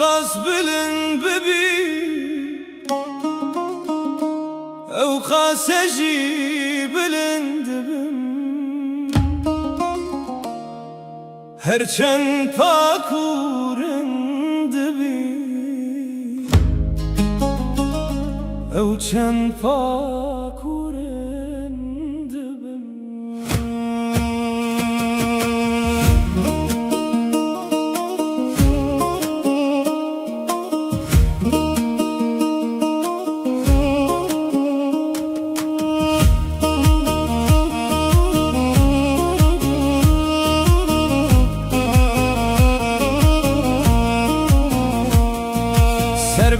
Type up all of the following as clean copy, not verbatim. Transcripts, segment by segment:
خاص بلن ببي او خاص اجي بلن دبم هرچند پاکورن دبی او چند پاکورن دبم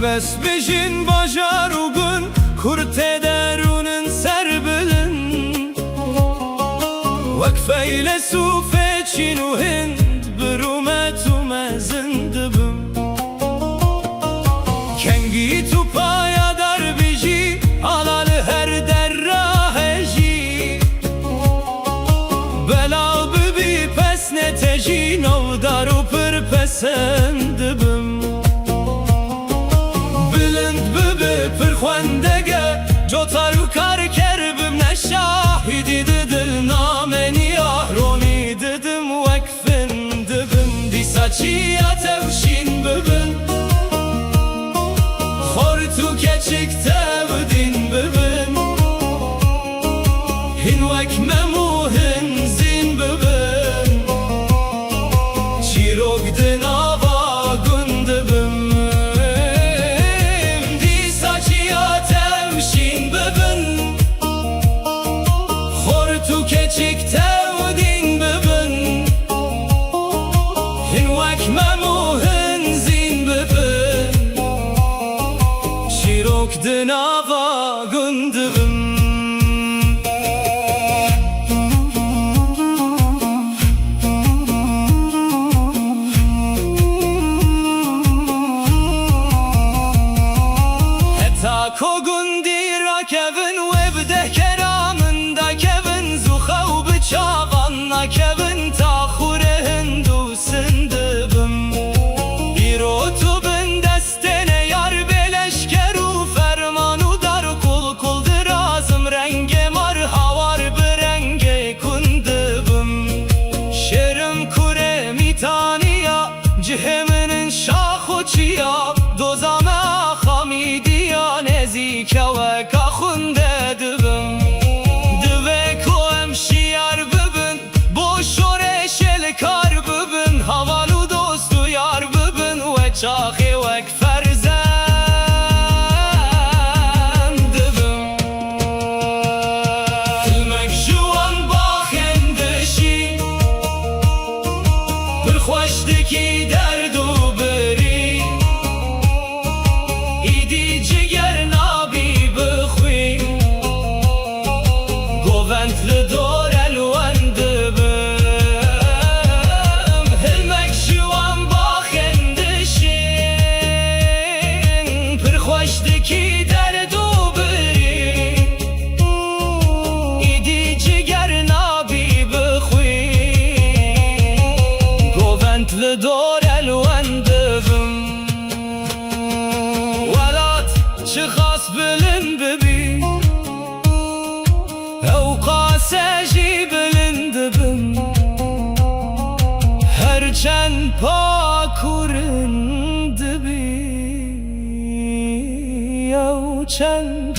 Serbest bejin bajarugun kurt ederunun serbilin Vakfeyle sufe çinu hind birumetu mezindibim Kengi tupaya darbiji alalı her derraheji Belal bibi pesneteji novdaru pır pesendibim Pırxwendege cotaru kar kerbim ne şahidi didil nameni ahroni didim vekfin dibim Disaçiya tevşin bibin Hortu keçik tevdin bibin Hin vekmemu hin zin bibin Çirogdin avagun dibim Keçik tevdin bibin Hin vekmemu hin zin bibin Şirokdin avagun dibim Heta kogun dirakevin vebde keramında kevin Çavanla kevin tahure hindu sindibim Bir otubun destene yar beleşkeru fermanu dar kul kuldur azım renge mar havar birenge kundibim Şerim kure mitaniya ciheminin şahuçiya Dozame hamidiya nezike ve kahunde dibim Kar bibin havalu dostu yar bibin ve çahi vek ferzend dibim Ilmek juan baxendişi Bir xoşdiki derdu biri İdi ciger nabi bixwi Goventli dor elwen dibim Ki derdu biri İdi ciger nabi bixwi Goventli dor elwen dibim Velat çi xas bilin bibi Ew qase jî bilin dibim Herçend pakurin dibi Çend